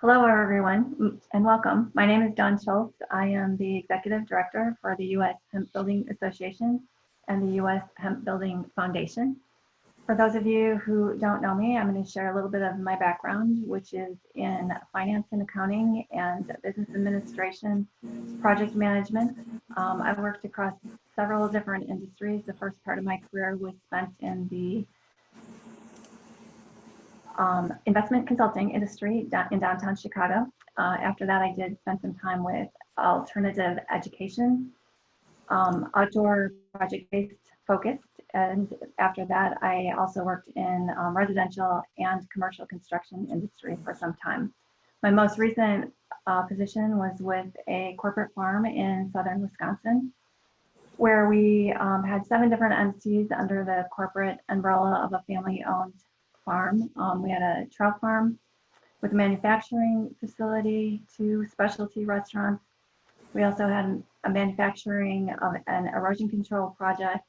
Hello, everyone, and welcome. My name is Dawn Schultz. I am the Executive Director for the U.S. Hemp Building Association and the U.S. Hemp Building Foundation. For those of you who don't know me, I'm going to share a little bit of my background, which is in finance and accounting and business administration, project management. I've worked across several different industries. The first part of my career was spent in the investment consulting industry in downtown Chicago. After that, I did spend some time with alternative education, outdoor project-based focused. And after that, I also worked in residential and commercial construction industry for some time. My most recent position was with a corporate farm in southern Wisconsin, where we had 7 different entities under the corporate umbrella of a family-owned farm. We had a trout farm with a manufacturing facility, 2 specialty restaurants. We also had a manufacturing of an erosion control product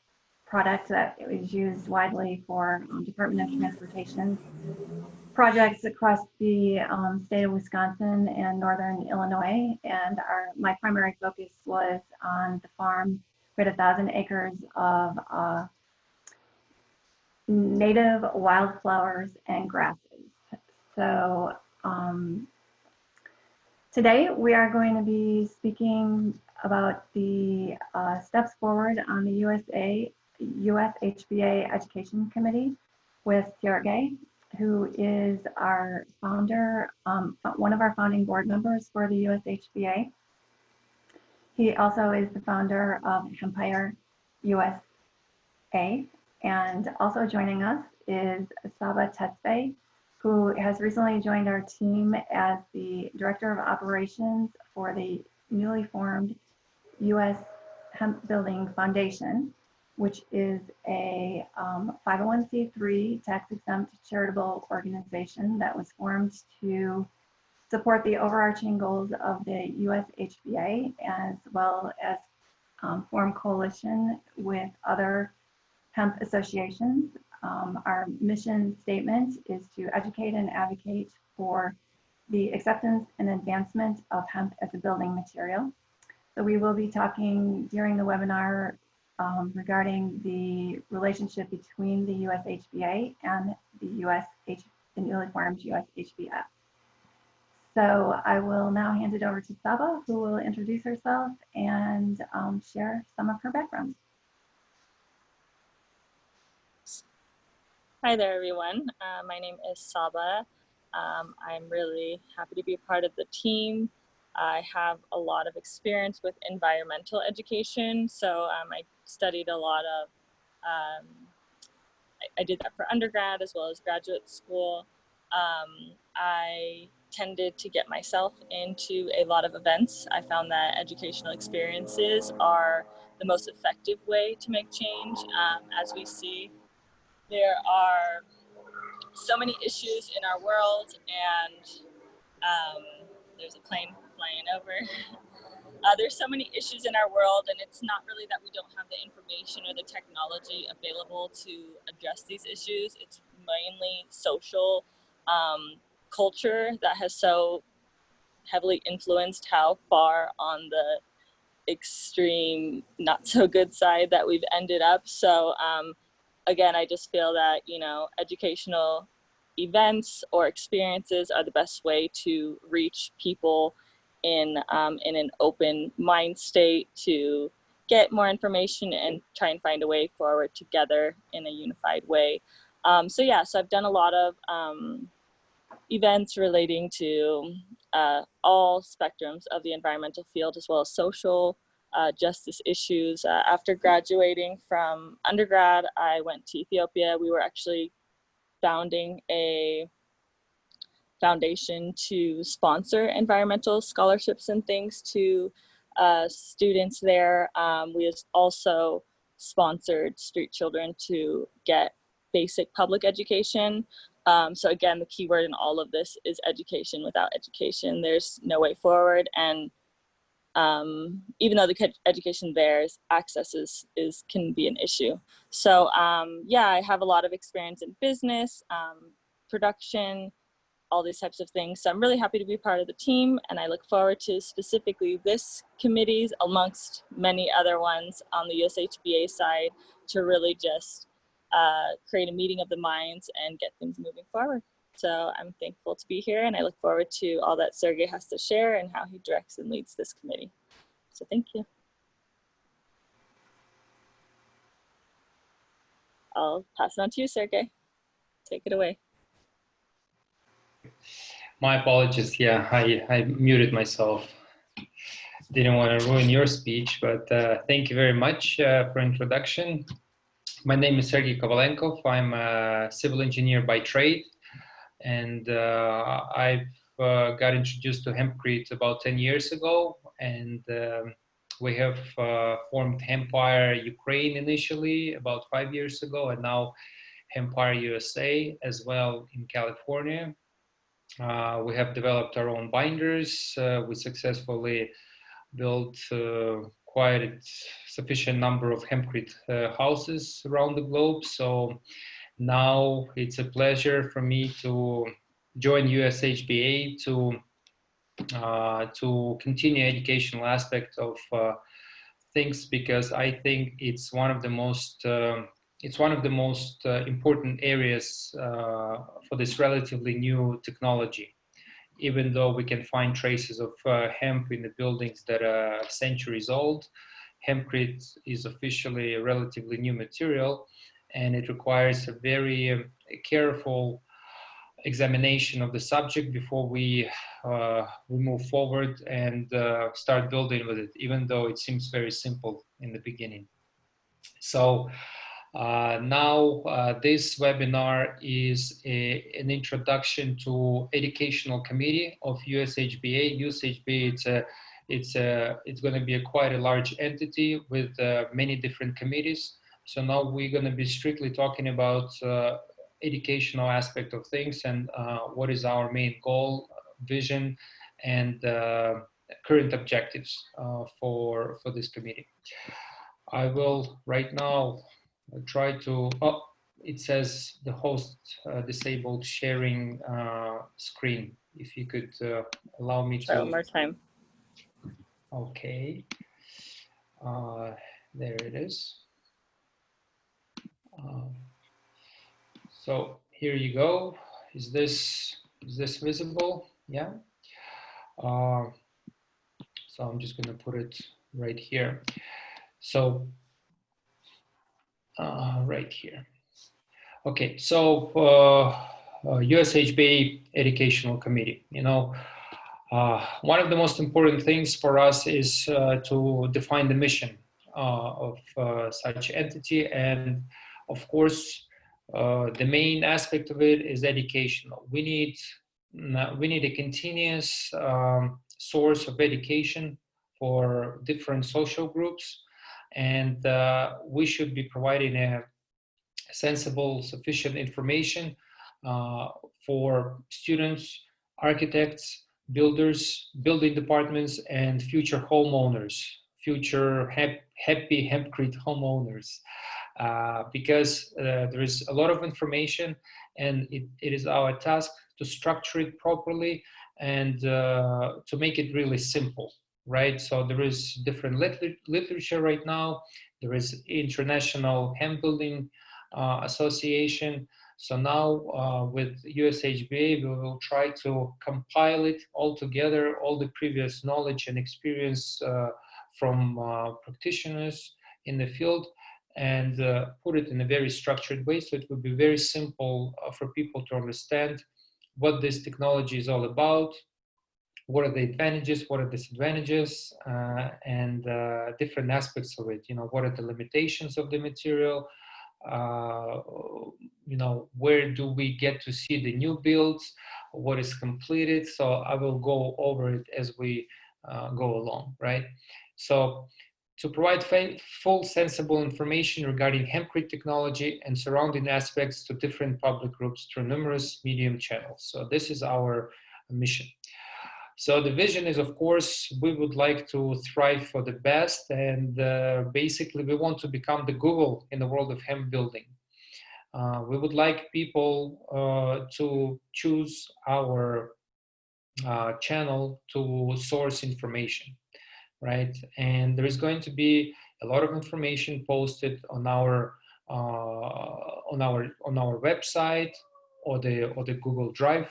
that was used widely for Department of Transportation projects across the state of Wisconsin and northern Illinois. And my primary focus was on the farm. We had 1,000 acres of native wildflowers and grasses. So today we are going to be speaking about the steps forward on the USHBA Education Committee with Sergyi, who is our founder, one of our founding board members for the USHBA. He also is the founder of Hemp USA. And also joining us is Saba Tetsbe, who has recently joined our team as the Director of Operations for the newly formed U.S. Hemp Building Foundation, which is a 501c3 tax-exempt charitable organization that was formed to support the overarching goals of the USHBA, as well as form coalition with other hemp associations. Our mission statement is to educate and advocate for the acceptance and advancement of hemp as a building material. So we will be talking during the webinar regarding the relationship between the USHBA and the newly formed USHBF. So I will now hand it over to Saba, who will introduce herself and share some of her background. Hi there, everyone. My name is Saba. I'm really happy to be a part of the team. I have a lot of experience with environmental education, so I studied a lot of, I did that for undergrad as well as graduate school. I tended to get myself into a lot of events. I found that educational experiences are the most effective way to make change. As we see, there are so many issues in our world, and there's a plane flying over. There's so many issues in our world, and it's not really that we don't have the information or the technology available to address these issues. It's mainly social culture that has so heavily influenced how far on the extreme, not so good side that we've ended up. So again, I just feel that, educational events or experiences are the best way to reach people in an open mind state to get more information and try and find a way forward together in a unified way. So I've done a lot of events relating to all spectrums of the environmental field, as well as social justice issues. After graduating from undergrad, I went to Ethiopia. We were actually founding a foundation to sponsor environmental scholarships and things to students there. We also sponsored street children to get basic public education. So again, the key word in all of this is education. Without education, there's no way forward. And even though the education there is access can be an issue. So I have a lot of experience in business, production, all these types of things. So I'm really happy to be part of the team, and I look forward to specifically this committee's amongst many other ones on the USHBA side to really just create a meeting of the minds and get things moving forward. So I'm thankful to be here, and I look forward to all that Sergey has to share and how he directs and leads this committee. So thank you. I'll pass it on to you, Sergey. Take it away. My apologies. Yeah, I muted myself. Didn't want to ruin your speech, but thank you very much for introduction. My name is Sergyi Kovalenkov. I'm a civil engineer by trade, and I've got introduced to Hempcrete about 10 years ago, and we have formed Hempire Ukraine initially about 5 years ago, and now Hempire USA as well in California. We have developed our own binders. We successfully built quite a sufficient number of Hempcrete houses around the globe. So now it's a pleasure for me to join USHBA to continue educational aspect of things, because I think it's one of the most important areas for this relatively new technology. Even though we can find traces of hemp in the buildings that are centuries old, hempcrete is officially a relatively new material, and it requires a very careful examination of the subject before we move forward and start building with it, even though it seems very simple in the beginning. So now this webinar is an introduction to Educational Committee of USHBA. USHBA, it's going to be quite a large entity with many different committees. So now we're going to be strictly talking about educational aspect of things and what is our main goal, vision, and current objectives for this committee. I will right now try to, oh, it says the host disabled sharing screen. If you could allow me to. One more time. Okay. There it is. So here you go. Is this visible? Yeah. So I'm just going to put it right here. So right here. Okay, so USHBA Educational Committee. You know, one of the most important things for us is to define the mission of such entity, and of course, the main aspect of it is educational. We need a continuous source of education for different social groups, and we should be providing a sensible, sufficient information for students, architects, builders, building departments, and future homeowners, future happy Hempcrete homeowners, because there is a lot of information, and it is our task to structure it properly and to make it really simple, right? So there is different literature right now. There is International Hemp Building Association. So now with USHBA, we will try to compile it all together, all the previous knowledge and experience from practitioners in the field, and put it in a very structured way, so it would be very simple for people to understand what this technology is all about, what are the advantages, what are the disadvantages, and different aspects of it. You know, what are the limitations of the material, you know, where do we get to see the new builds, what is completed. So I will go over it as we go along, right? So to provide full sensible information regarding hempcrete technology and surrounding aspects to different public groups through numerous medium channels. So this is our mission. So the vision is, of course, we would like to thrive for the best, and basically we want to become the Google in the world of hemp building. We would like people to choose our channel to source information, right? And there is going to be a lot of information posted on our website or the Google Drive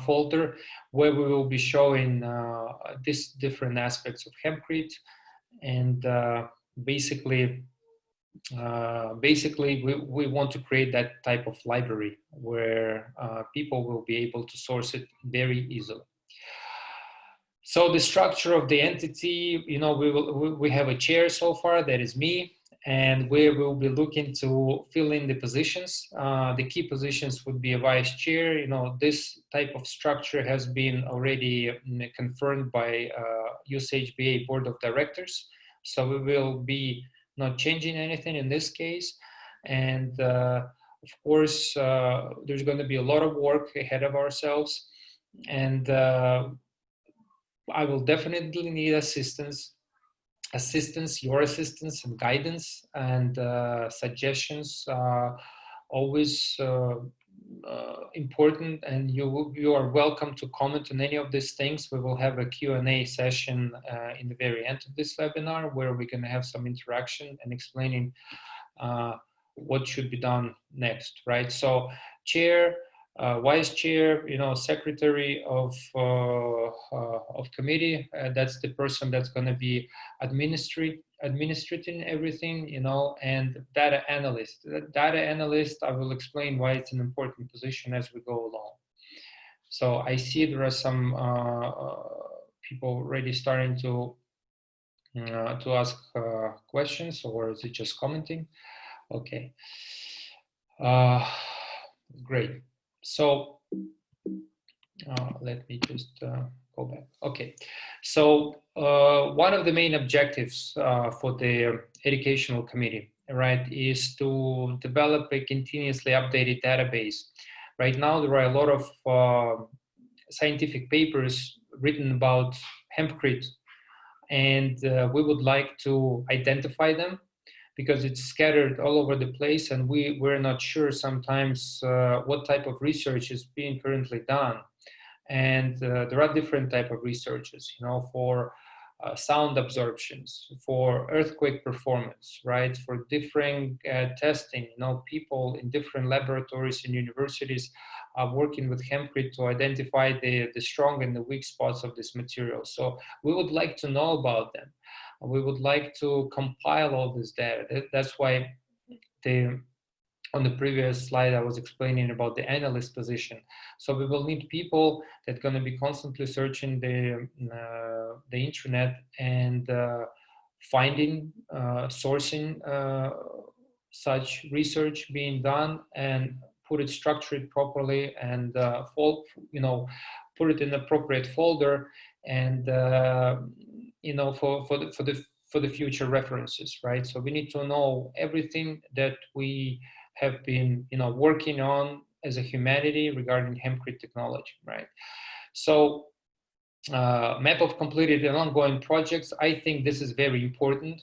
folder, where we will be showing these different aspects of hempcrete, and basically we want to create that type of library where people will be able to source it very easily. So the structure of the entity, we have a chair so far, that is me, and we will be looking to fill in the positions. The key positions would be a vice chair. This type of structure has been already confirmed by USHBA Board of Directors. So we will be not changing anything in this case. And of course, there's going to be a lot of work ahead of ourselves. And I will definitely need assistance, your assistance and guidance and suggestions are always important, and you are welcome to comment on any of these things. We will have a Q&A session in the very end of this webinar, where we're going to have some interaction and explaining what should be done next, right? So chair, vice chair, secretary of committee, that's the person that's going to be administrating everything, and data analyst. Data analyst, I will explain why it's an important position as we go along. So I see there are some people already starting to ask questions, or is it just commenting? Okay. Great. So let me just go back. Okay. So one of the main objectives for the educational committee, right, is to develop a continuously updated database. Right now, there are a lot of scientific papers written about hempcrete, and we would like to identify them, because it's scattered all over the place, and we're not sure sometimes what type of research is being currently done. And there are different type of researches, for sound absorptions, for earthquake performance, right? For different testing, people in different laboratories and universities are working with hempcrete to identify the strong and the weak spots of this material. So we would like to know about them. We would like to compile all this data. That's why on the previous slide, I was explaining about the analyst position. So we will need people that are going to be constantly searching the internet and finding, sourcing such research being done, and structure it properly, and put it in the appropriate folder, and for the future references, right? So we need to know everything that we have been working on as a humanity regarding hempcrete technology, right? So map of completed and ongoing projects, I think this is very important,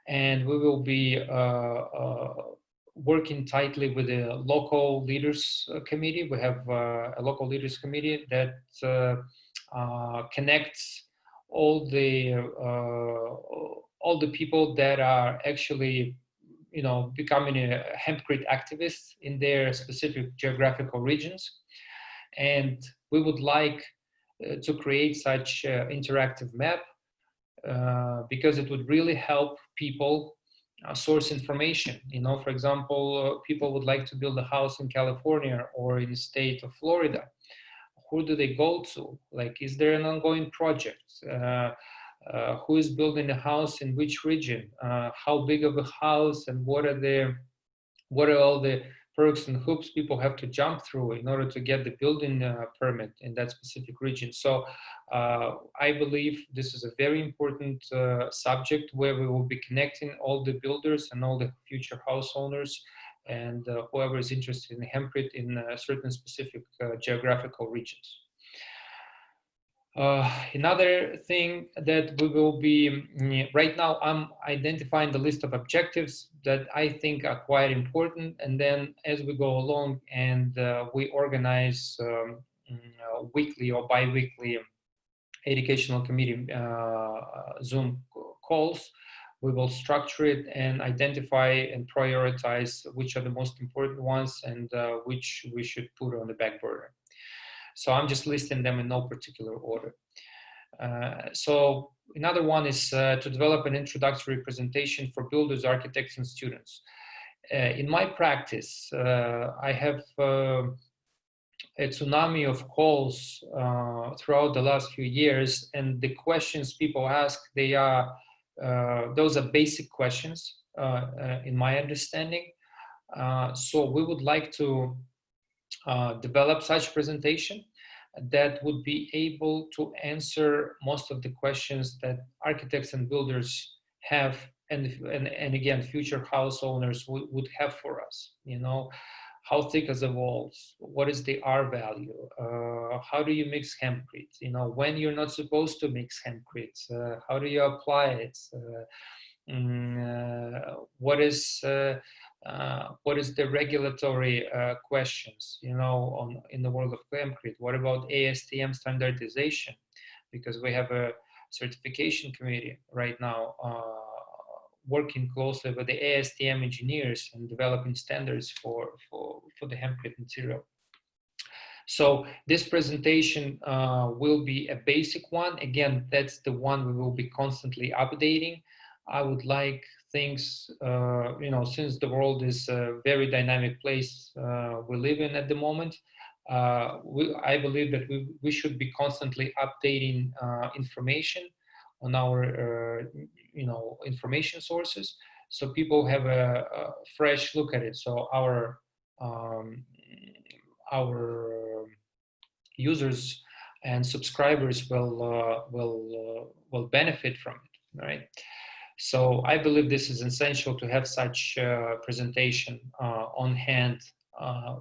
and we will be working tightly with the local leaders committee. We have a local leaders committee that connects all the people that are actually becoming a hempcrete activists in their specific geographical regions. And we would like to create such interactive map because it would really help people source information. For example, people would like to build a house in California or in the state of Florida. Who do they go to? Like, is there an ongoing project? Who is building a house in which region? How big of a house, and what are all the perks and hoops people have to jump through in order to get the building permit in that specific region? So I believe this is a very important subject, where we will be connecting all the builders and all the future house owners and whoever is interested in hempcrete in certain specific geographical regions. Another thing that we will be, right now I'm identifying the list of objectives that I think are quite important, and then as we go along and we organize weekly or bi-weekly educational committee Zoom calls, we will structure it and identify and prioritize which are the most important ones and which we should put on the back burner. So I'm just listing them in no particular order. So another one is to develop an introductory presentation for builders, architects, and students. In my practice, I have a tsunami of calls throughout the last few years, and the questions people ask, they are those are basic questions in my understanding. So we would like to develop such presentation that would be able to answer most of the questions that architects and builders have, and again, future house owners would have for us. You know, how thick are the walls? What is the R value? How do you mix hempcrete? You know, when you're not supposed to mix hempcrete, how do you apply it? What is the regulatory questions, you know, in the world of hempcrete? What about ASTM standardization? Because we have a certification committee right now working closely with the ASTM engineers and developing standards for the hempcrete material. So this presentation will be a basic one. Again, that's the one we will be constantly updating. I would like things, you know, since the world is a very dynamic place we live in at the moment, I believe that we should be constantly updating information on our, you know, information sources, so people have a fresh look at it. So our users and subscribers will benefit from it, right? So I believe this is essential to have such presentation on hand,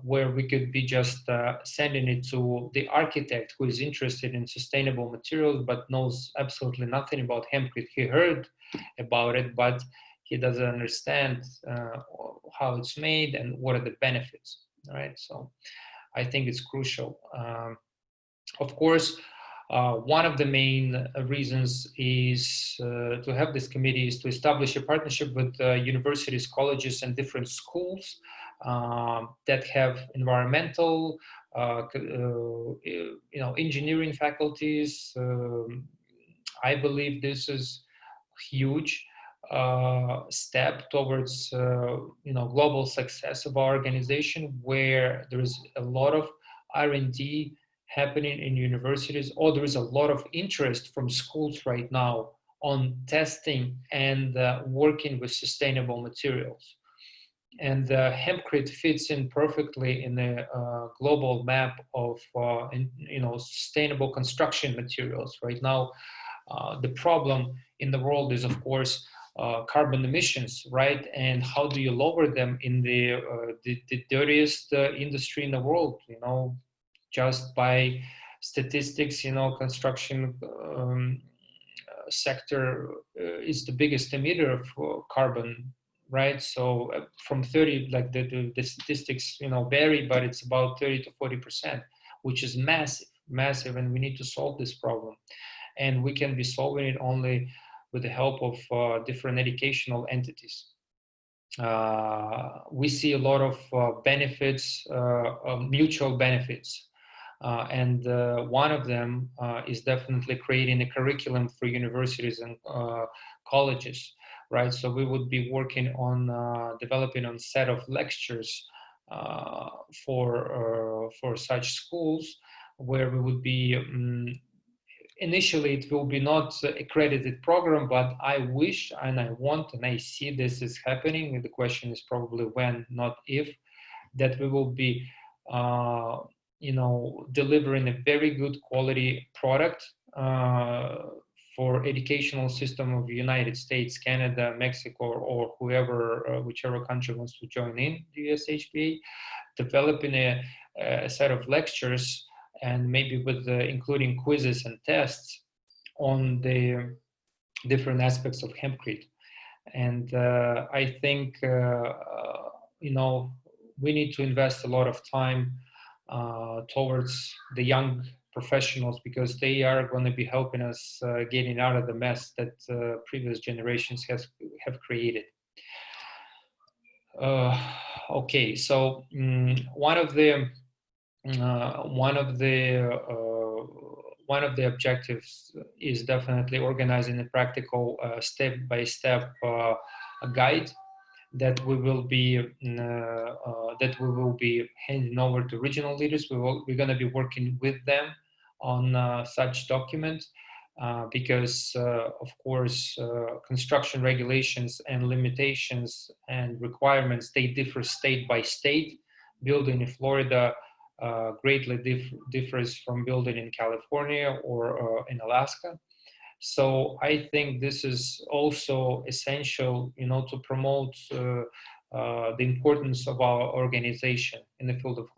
where we could be just sending it to the architect who is interested in sustainable materials but knows absolutely nothing about hempcrete. He heard about it, but he doesn't understand how it's made and what are the benefits, right? So I think it's crucial. Of course, one of the main reasons is to have this committee is to establish a partnership with universities, colleges, and different schools that have environmental, you know, engineering faculties. I believe this is huge step towards you know, global success of our organization, where there is a lot of R&D happening in universities, or there is a lot of interest from schools right now on testing and working with sustainable materials. And hempcrete fits in perfectly in the global map of you know, sustainable construction materials. Right now, the problem in the world is, of course, carbon emissions, right? And how do you lower them in the dirtiest industry in the world? You know, just by statistics, you know, construction sector is the biggest emitter of carbon, right? So from 30, like the statistics, you know, vary, but it's about 30 to 40%, which is massive, and we need to solve this problem. And we can be solving it only with the help of different educational entities. We see a lot of benefits, mutual benefits. And one of them is definitely creating a curriculum for universities and colleges, right? So we would be working on developing a set of lectures for such schools, where we would be initially it will be not accredited program, but I wish and I want and I see this is happening. The question is probably when, not if, that we will be you know, delivering a very good quality product for educational system of the United States, Canada, Mexico, or whoever, whichever country wants to join in the USHBA, developing a set of lectures and maybe with including quizzes and tests on the different aspects of hempcrete. And I think we need to invest a lot of time towards the young professionals, because they are going to be helping us getting out of the mess that previous generations have created. Okay, so one of the objectives is definitely organizing a practical step-by-step guide that we will be handing over to regional leaders. We're going to be working with them on such document because of course construction regulations and limitations and requirements, they differ state by state. Building in Florida greatly differs from building in California or in Alaska. So I think this is also essential, to promote the importance of our organization in the field of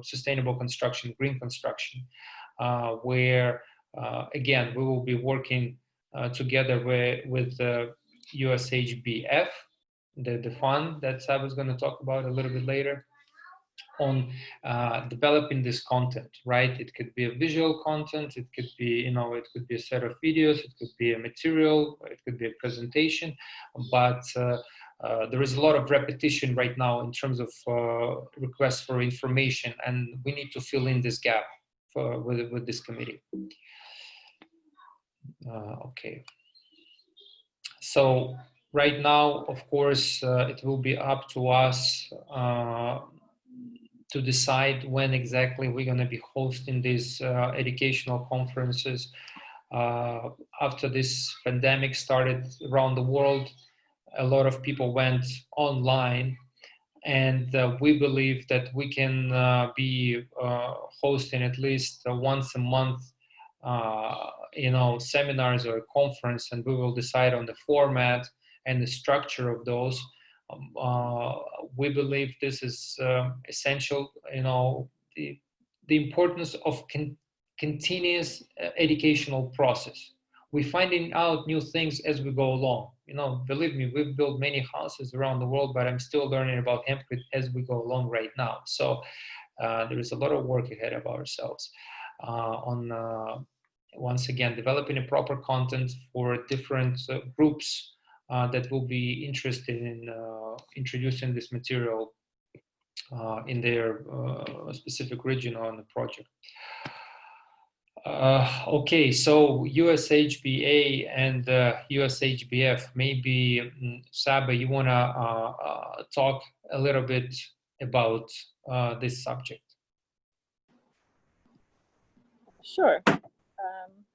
sustainable construction, green construction, where again we will be working together with USHBF, the fund that Sab is going to talk about a little bit later, on developing this content, right? It could be a visual content, it could be, it could be a set of videos, it could be a material, it could be a presentation, but there is a lot of repetition right now in terms of requests for information, and we need to fill in this gap with this committee. Okay. So right now, of course, it will be up to us to decide when exactly we're going to be hosting these educational conferences. After this pandemic started around the world, a lot of people went online, and we believe that we can be hosting at least once a month seminars or a conference, and we will decide on the format and the structure of those. We believe this is essential. The importance of continuous educational process. We're finding out new things as we go along. Believe me, we've built many houses around the world, but I'm still learning about hempcrete as we go along right now. So there is a lot of work ahead of ourselves on once again developing a proper content for different groups that will be interested in introducing this material in their specific region or on the project. Okay, so USHBA and USHBF, maybe Saba, you want to talk a little bit about this subject? Sure.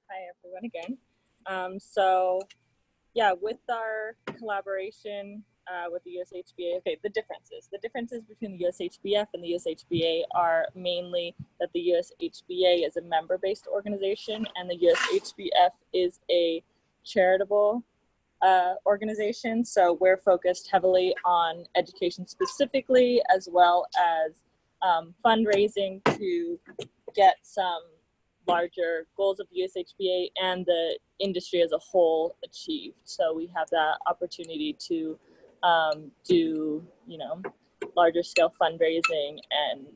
Hi, everyone again. So, yeah, with our collaboration with the USHBA, okay, the differences between the USHBF and the USHBA are mainly that the USHBA is a member-based organization and the USHBF is a charitable organization. So we're focused heavily on education specifically, as well as fundraising to get some larger goals of the USHBA and the industry as a whole achieved. So we have that opportunity to do, larger scale fundraising and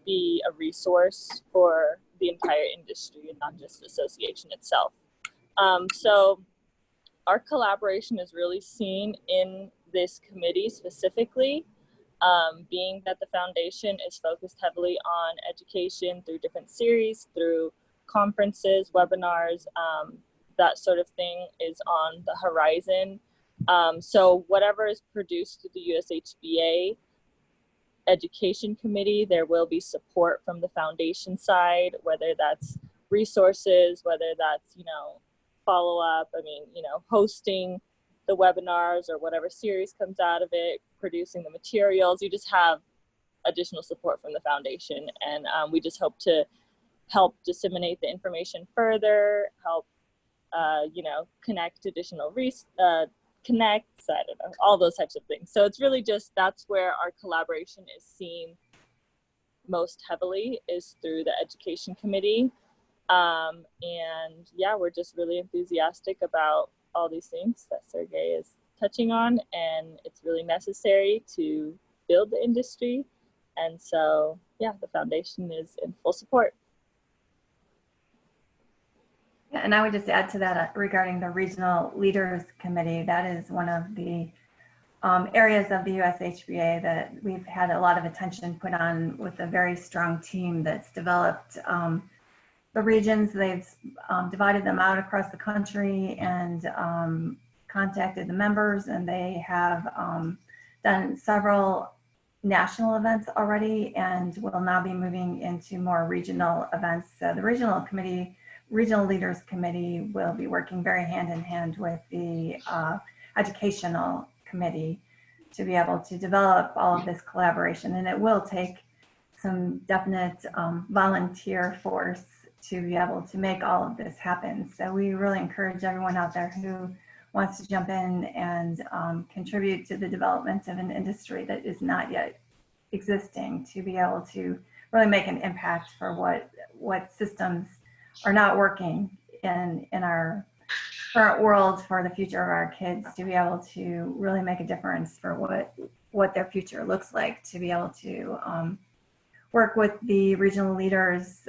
be a resource for the entire industry and not just the association itself. So our collaboration is really seen in this committee specifically, being that the foundation is focused heavily on education through different series, through conferences, webinars, that sort of thing is on the horizon. So whatever is produced through the USHBA Education Committee, there will be support from the foundation side, whether that's resources, whether that's, follow-up, hosting the webinars or whatever series comes out of it, producing the materials. You just have additional support from the foundation, and we just hope to help disseminate the information further, help connect additional connects, I don't know, all those types of things. So it's really just, that's where our collaboration is seen most heavily is through the Education Committee. And yeah, we're just really enthusiastic about all these things that Sergey is touching on, and it's really necessary to build the industry. And so, yeah, the foundation is in full support. Yeah, and I would just add to that regarding the Regional Leaders Committee, that is one of the areas of the USHBA that we've had a lot of attention put on, with a very strong team that's developed the regions. They've divided them out across the country and contacted the members, and they have done several national events already, and will now be moving into more regional events. So the Regional Leaders Committee will be working very hand in hand with the Educational Committee to be able to develop all of this collaboration. And it will take some definite volunteer force to be able to make all of this happen. So we really encourage everyone out there who wants to jump in and contribute to the development of an industry that is not yet existing, to be able to really make an impact for what systems are not working in our current world, for the future of our kids, to be able to really make a difference for what their future looks like, to be able to work with the regional leaders.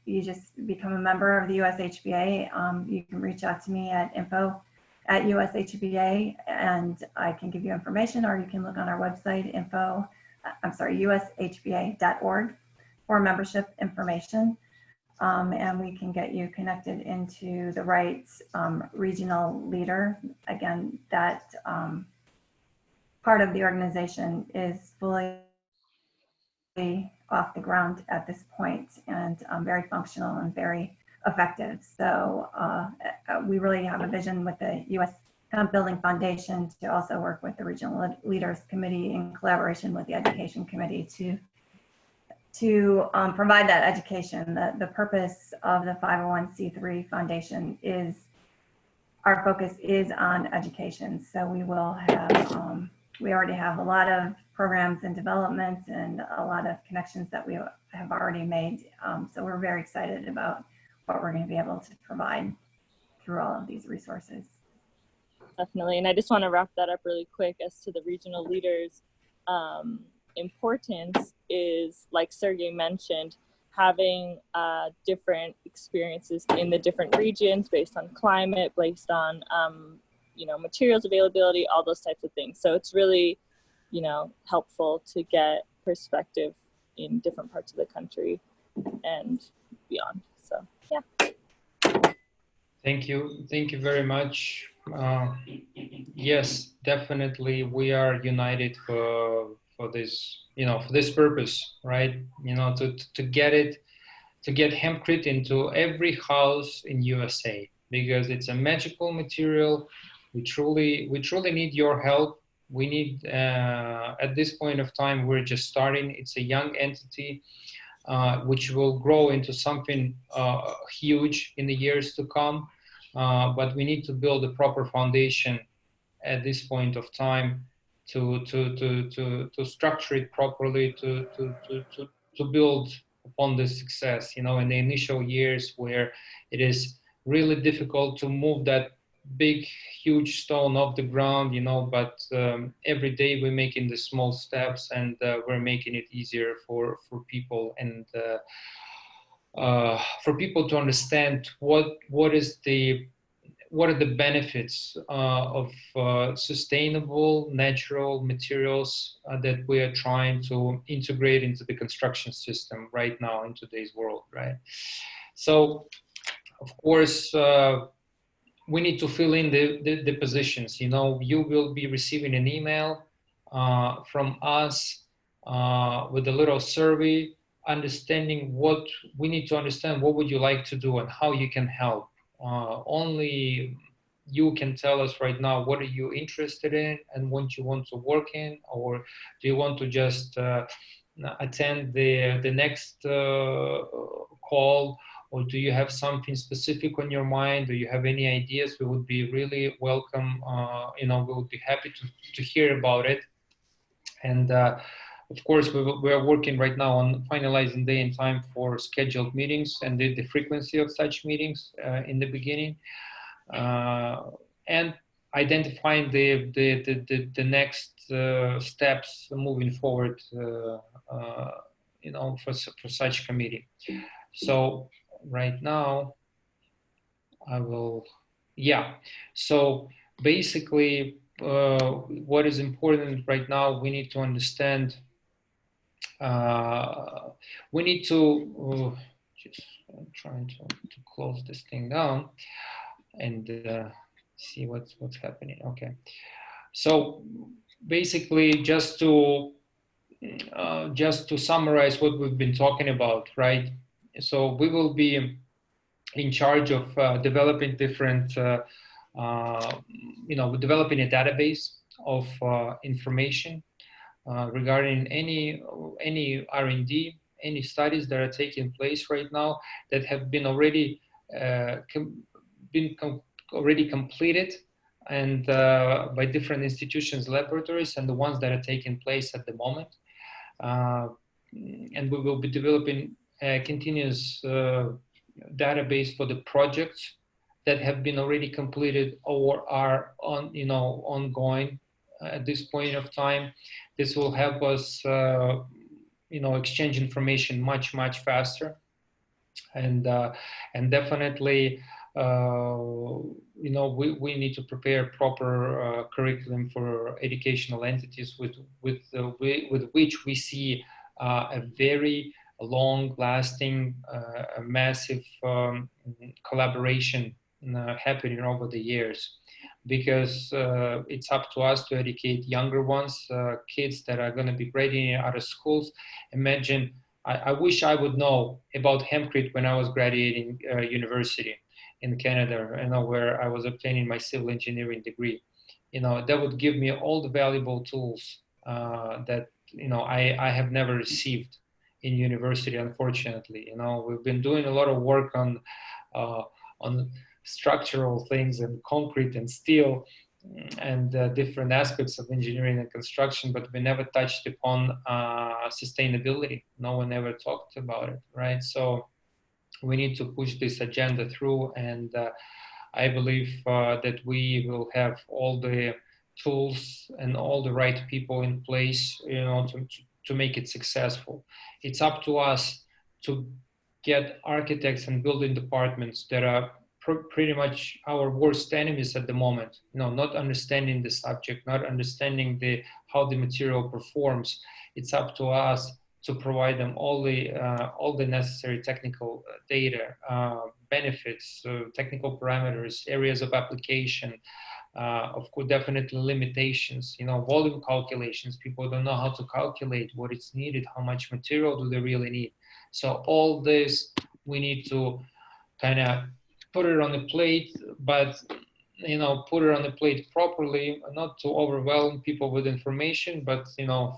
You just become a member of the USHBA. You can reach out to me at info@USHBA, and I can give you information, or you can look on our website, USHBA.org, for membership information. And we can get you connected into the right regional leader. Again, that part of the organization is fully off the ground at this point, and very functional and very effective. So we really have a vision with the U.S. Hemp Building Foundation to also work with the Regional Leaders Committee in collaboration with the Education Committee to provide that education. The purpose of the 501c3 foundation is, our focus is on education. So we will have, we already have a lot of programs in development and a lot of connections that we have already made. So we're very excited about what we're going to be able to provide through all of these resources. Definitely. And I just want to wrap that up really quick as to the regional leaders. Importance is, like Sergey mentioned, having different experiences in the different regions based on climate, based on materials availability, all those types of things. So it's really helpful to get perspective in different parts of the country and beyond. So yeah. Thank you very much. Yes, definitely we are united for this, for this purpose, right? To get hempcrete into every house in USA, because it's a magical material. We truly need your help. We need, at this point of time, we're just starting. It's a young entity, which will grow into something huge in the years to come. But we need to build a proper foundation at this point of time to structure it properly, to build upon this success. In the initial years where it is really difficult to move that big, huge stone off the ground, but every day we're making the small steps, and we're making it easier for people, and for people to understand what are the benefits of sustainable natural materials that we are trying to integrate into the construction system right now in today's world, right? So, of course, we need to fill in the positions. You will be receiving an email from us with a little survey, understanding what we need to understand. What would you like to do and how you can help? Only you can tell us right now what are you interested in and what you want to work in, or do you want to just attend the next call, or do you have something specific on your mind? Do you have any ideas? We would be really welcome. We would be happy to hear about it. And Of course, we are working right now on finalizing day and time for scheduled meetings and the frequency of such meetings in the beginning, and identifying the next steps moving forward, for such committee. So right now, I will, yeah. So basically, what is important right now, we need to understand, we need to, just trying to close this thing down and see what's happening. Okay. So basically, just to summarize what we've been talking about, right? So we will be in charge of developing different, developing a database of information regarding any R&D, any studies that are taking place right now that have been already already completed and by different institutions, laboratories, and the ones that are taking place at the moment. And we will be developing a continuous database for the projects that have been already completed or are ongoing at this point of time. This will help us exchange information much faster, and definitely we need to prepare proper curriculum for educational entities with which we see a very long-lasting, massive collaboration happening over the years, because it's up to us to educate younger ones, kids that are going to be graduating out of schools. Imagine, I wish I would know about hempcrete when I was graduating university in Canada, where I was obtaining my civil engineering degree. That would give me all the valuable tools that I have never received in university, unfortunately. We've been doing a lot of work on structural things and concrete and steel and different aspects of engineering and construction, but we never touched upon sustainability. No one ever talked about it, right? So we need to push this agenda through, and I believe that we will have all the tools and all the right people in place, to make it successful. It's up to us to get architects and building departments that are pretty much our worst enemies at the moment, not understanding the subject, not understanding how the material performs. It's up to us to provide them all the necessary technical data, benefits, technical parameters, areas of application, of course, definitely limitations, volume calculations. People don't know how to calculate what is needed, how much material do they really need. So all this, we need to kind of put it on the plate, but put it on the plate properly, not to overwhelm people with information, but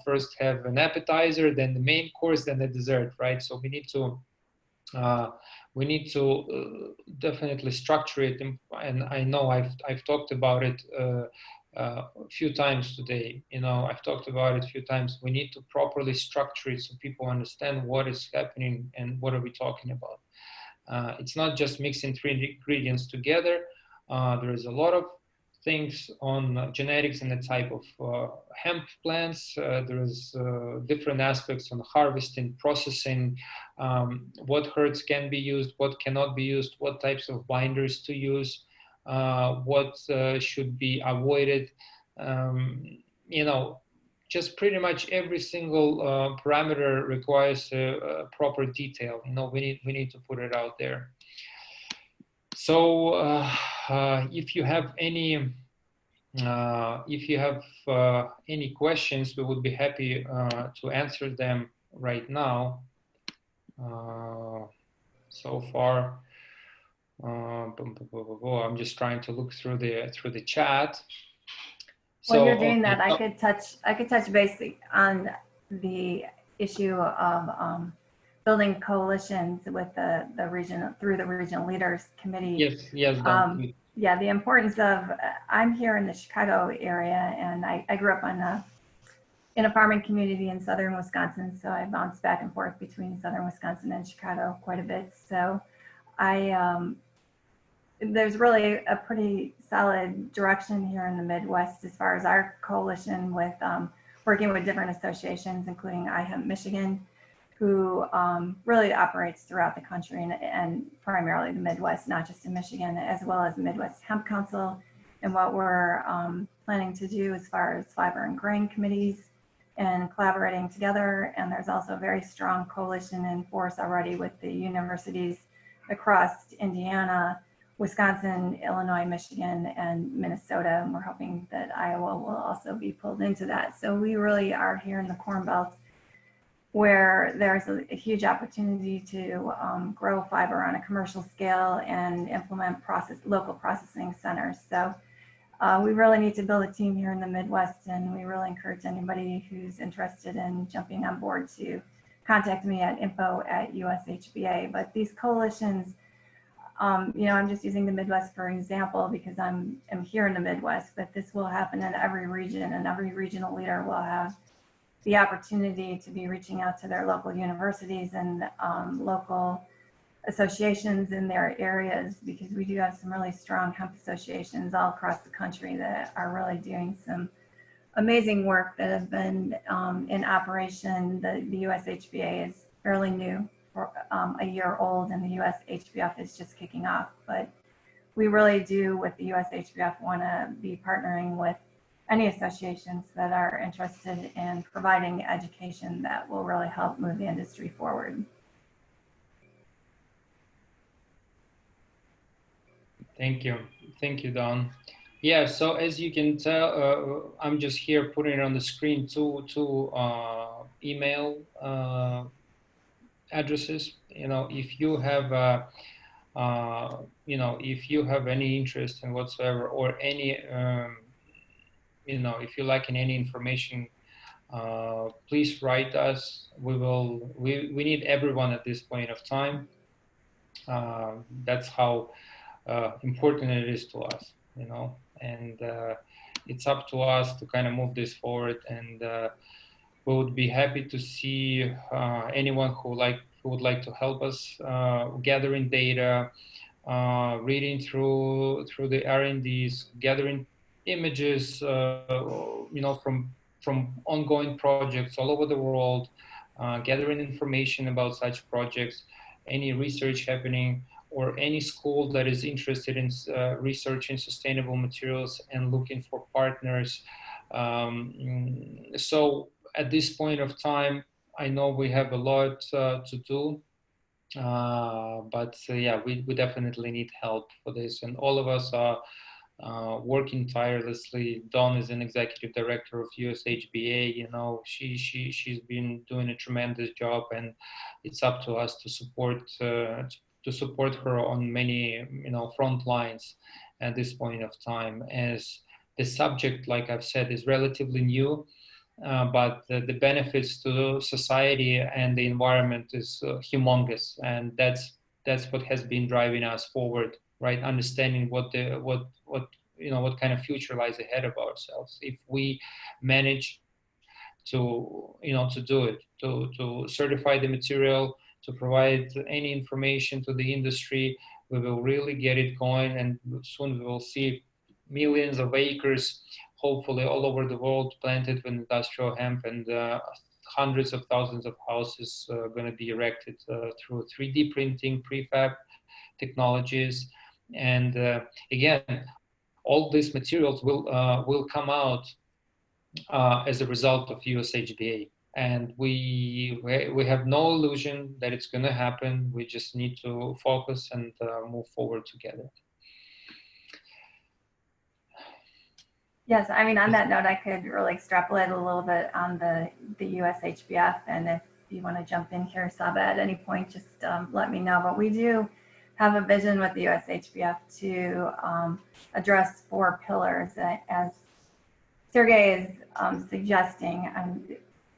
first have an appetizer, then the main course, then the dessert, right? So we need to definitely structure it, and I know I've talked about it a few times today. I've talked about it a few times. We need to properly structure it so people understand what is happening and what are we talking about. It's not just mixing 3 ingredients together. There is a lot of things on genetics and the type of hemp plants. There is different aspects on harvesting, processing, what herds can be used, what cannot be used, what types of binders to use, what should be avoided. Just pretty much every single parameter requires a proper detail. We need to put it out there. So if you have any questions, we would be happy to answer them right now. So far, I'm just trying to look through the chat. So, while you're doing that, I could touch base on the issue of building coalitions with the region through the regional leaders committee. Yes. Yeah, the importance of, I'm here in the Chicago area, and I grew up on in a farming community in southern Wisconsin, so I bounce back and forth between southern Wisconsin and Chicago quite a bit. So I there's really a pretty solid direction here in the Midwest as far as our coalition with working with different associations, including Hemp Michigan, who really operates throughout the country and primarily the Midwest, not just in Michigan, as well as the Midwest Hemp Council, and what we're planning to do as far as fiber and grain committees and collaborating together. And there's also a very strong coalition in force already with the universities across Indiana, Wisconsin, Illinois, Michigan, and Minnesota. And we're hoping that Iowa will also be pulled into that. So we really are here in the Corn Belt, where there's a huge opportunity to grow fiber on a commercial scale and implement local processing centers. So we really need to build a team here in the Midwest, and we really encourage anybody who's interested in jumping on board to contact me at info@USHBA. But these coalitions, you know, I'm just using the Midwest for example because I'm here in the Midwest, but this will happen in every region, and every regional leader will have the opportunity to be reaching out to their local universities and local associations in their areas, because we do have some really strong hemp associations all across the country that are really doing some amazing work that have been in operation. The USHBA is fairly new, for a year old, and the USHBF is just kicking off. But we really do, with the USHBF, want to be partnering with any associations that are interested in providing education that will really help move the industry forward. Thank you, Dawn. Yeah, so as you can tell, I'm just here putting it on the screen two email addresses. You know, if you have you know, if you have any interest in whatsoever, or any you know, if you like any information, please write us. We need everyone at this point of time. That's how important it is to us, you know, and it's up to us to kind of move this forward. And we would be happy to see anyone who would like to help us gathering data, reading through the R&Ds, gathering images, you know, from ongoing projects all over the world, gathering information about such projects, any research happening, or any school that is interested in researching sustainable materials and looking for partners. So at this point of time, I know we have a lot to do, but yeah, we definitely need help for this, and all of us are working tirelessly. Dawn is an executive director of USHBA. You know, she's been doing a tremendous job, and it's up to us to support her on many, you know, front lines at this point of time, as the subject, like I've said, is relatively new, but the benefits to society and the environment is humongous, and that's what has been driving us forward, right? Understanding what you know, what kind of future lies ahead of ourselves if we manage to, you know, to do it, to certify the material, to provide any information to the industry. We will really get it going, and soon we will see millions of acres, hopefully all over the world, planted with industrial hemp, and hundreds of thousands of houses going to be erected through 3D printing, prefab technologies. And again, all these materials will come out as a result of USHBA. And we have no illusion that it's going to happen. We just need to focus and move forward together. Yes, I mean, on that note, I could really extrapolate a little bit on the USHBF, and if you want to jump in here, Saba, at any point, just let me know. But we do have a vision with the USHBF to address 4 pillars, as Sergyi is suggesting.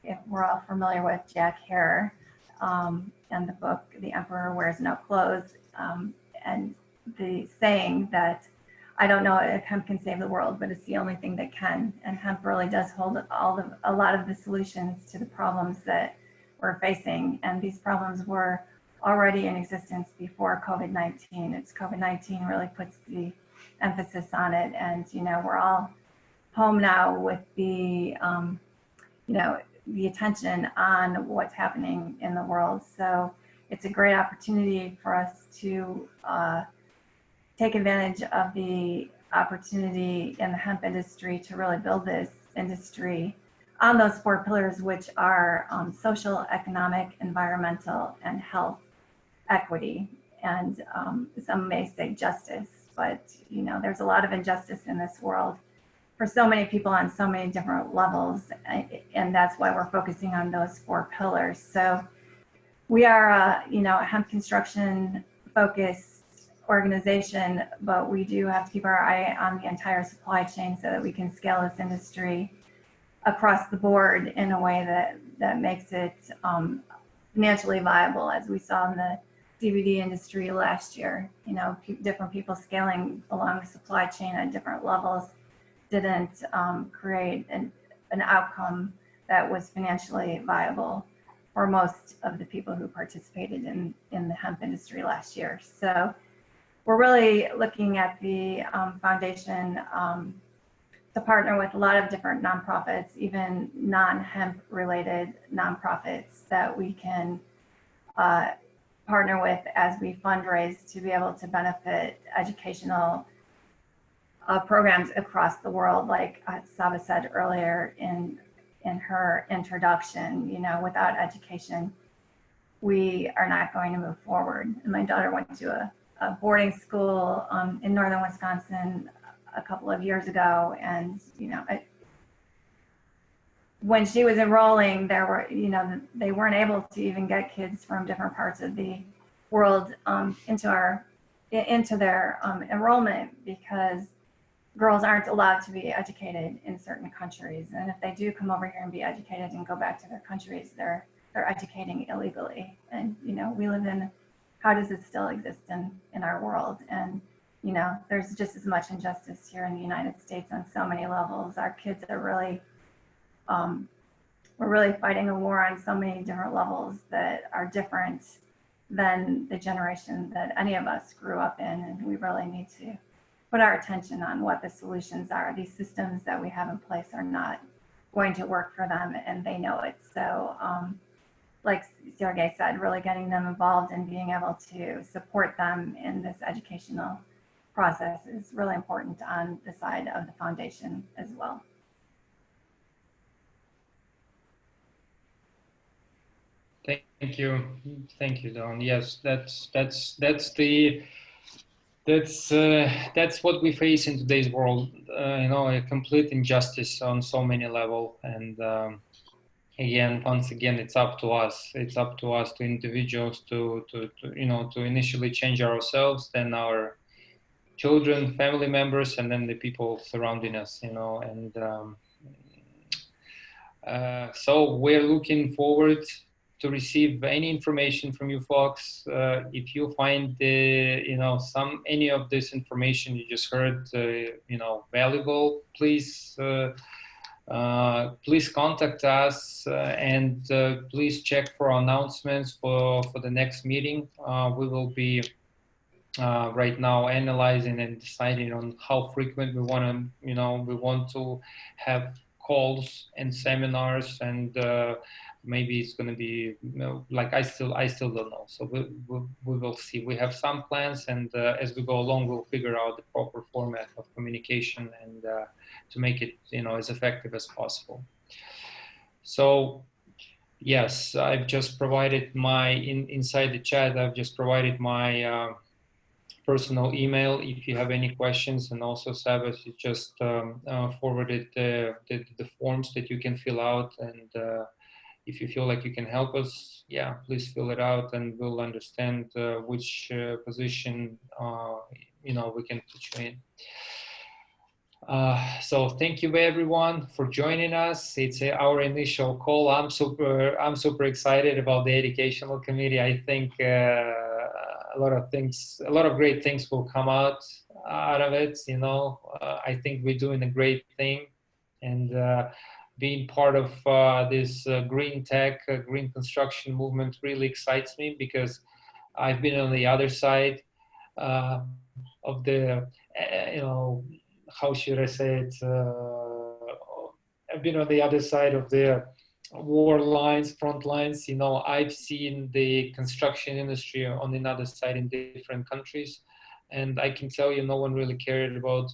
If we're all familiar with Jack Hare and the book, The Emperor Wears No Clothes, and the saying that I don't know if hemp can save the world, but it's the only thing that can. And hemp really does hold a lot of the solutions to the problems that we're facing. And these problems were already in existence before COVID-19. It's COVID-19 really puts the emphasis on it. And, we're all home now with the, the attention on what's happening in the world. So it's a great opportunity for us to take advantage of the opportunity in the hemp industry to really build this industry on those 4 pillars, which are social, economic, environmental, and health equity. And some may say justice, but there's a lot of injustice in this world for so many people on so many different levels, and that's why we're focusing on those 4 pillars. So we are a hemp construction focused organization, but we do have to keep our eye on the entire supply chain so that we can scale this industry across the board in a way that makes it financially viable, as we saw in the CBD industry last year. Different people scaling along the supply chain at different levels didn't create an outcome that was financially viable for most of the people who participated in the hemp industry last year. So we're really looking at the foundation to partner with a lot of different nonprofits, even non-hemp related nonprofits that we can partner with as we fundraise to be able to benefit educational programs across the world. Like Saba said earlier in her introduction, without education, we are not going to move forward. And my daughter went to a boarding school in northern Wisconsin a couple of years ago, and when she was enrolling, there were they weren't able to even get kids from different parts of the world into their enrollment, because girls aren't allowed to be educated in certain countries, and if they do come over here and be educated and go back to their countries, they're educating illegally. And we live in, how does it still exist in our world? And there's just as much injustice here in the United States on so many levels. Our kids are really we're really fighting a war on so many different levels that are different than the generation that any of us grew up in, and we really need to put our attention on what the solutions are. These systems that we have in place are not going to work for them, and they know it. So like Sergey said, really getting them involved and being able to support them in this educational process is really important on the side of the foundation as well. Thank you, Dawn. Yes, that's what we face in today's world. A complete injustice on so many levels, and once again, it's up to us. It's up to us, to individuals, to initially change ourselves, then our children, family members, and then the people surrounding us. So we're looking forward to receive any information from you folks. If you find any of this information you just heard valuable, please contact us, and please check for announcements for the next meeting. We will be right now analyzing and deciding on how frequent we want to have calls and seminars, and maybe it's going to be I still don't know. So we will see. We have some plans, and as we go along, we'll figure out the proper format of communication and to make it as effective as possible. So yes, I've just provided my inside the chat. I've just provided my personal email if you have any questions, and also Sabbath, you just forwarded the forms that you can fill out, and if you feel like you can help us, please fill it out, and we'll understand which position we can put you in. So thank you everyone for joining us. It's our initial call. I'm super excited about the educational committee. I think a lot of things, a lot of great things will come out of it. You know, I think we're doing a great thing, and being part of this green tech, green construction movement really excites me because I've been on the other side of the, you know, how should I say it? I've been on the other side of the war lines, front lines. You know, I've seen the construction industry on the other side in different countries, and I can tell you, no one really cared about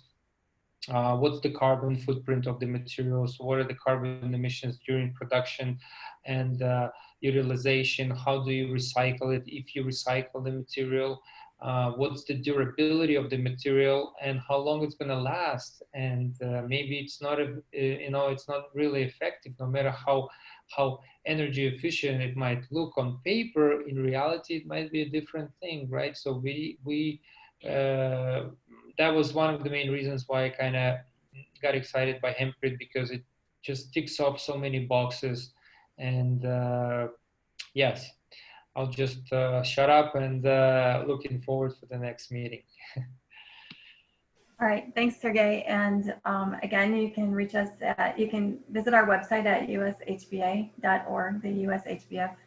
what's the carbon footprint of the materials, what are the carbon emissions during production and utilization, how do you recycle it, if you recycle the material, what's the durability of the material and how long it's going to last, and maybe it's not you know, it's not really effective no matter how energy efficient it might look on paper. In reality it might be a different thing, right? So we that was one of the main reasons why I kind of got excited by Hemp, because it just ticks off so many boxes. And yes, I'll just shut up and looking forward for the next meeting. All right, thanks, Sergey. And again, you can reach us at, you can visit our website at ushba.org. The ushbf.org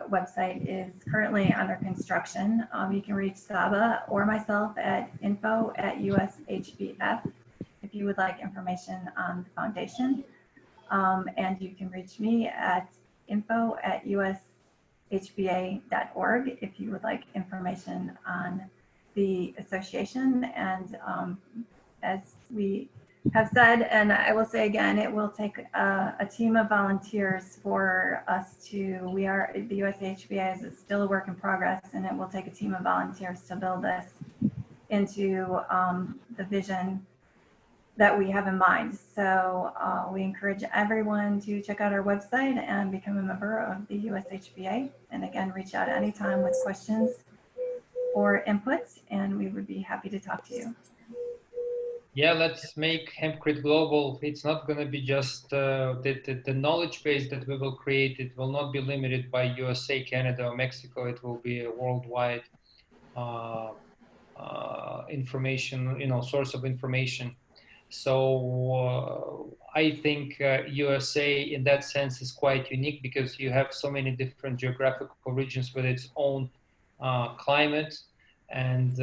website is currently under construction. You can reach Saba or myself at info@ushbf if you would like information on the foundation. And you can reach me at info@ushba.org if you would like information on the association. And as we have said, and I will say again, it will take a team of volunteers for us to, the USHBA is still a work in progress, and it will take a team of volunteers to build this into the vision that we have in mind. So we encourage everyone to check out our website and become a member of the USHBA. And again, reach out anytime with questions or inputs, and we would be happy to talk to you. Yeah, let's make Hempcrit global. It's not going to be just the knowledge base that we will create. It will not be limited by USA, Canada, or Mexico. It will be a worldwide information, you know, source of information. So I think USA in that sense is quite unique because you have so many different geographical regions with its own climate and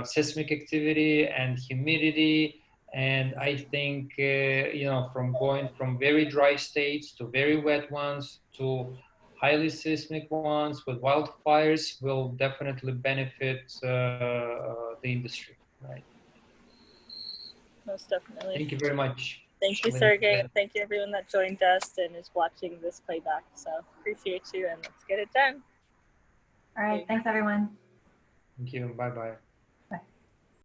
seismic activity and humidity. And I think, you know, from going from very dry states to very wet ones to highly seismic ones with wildfires will definitely benefit the industry, right? Most definitely. Thank you very much. Thank you, Sergey, and thank you everyone that joined us and is watching this playback. So appreciate you, and let's get it done. All right, thanks everyone. Thank you, bye-bye.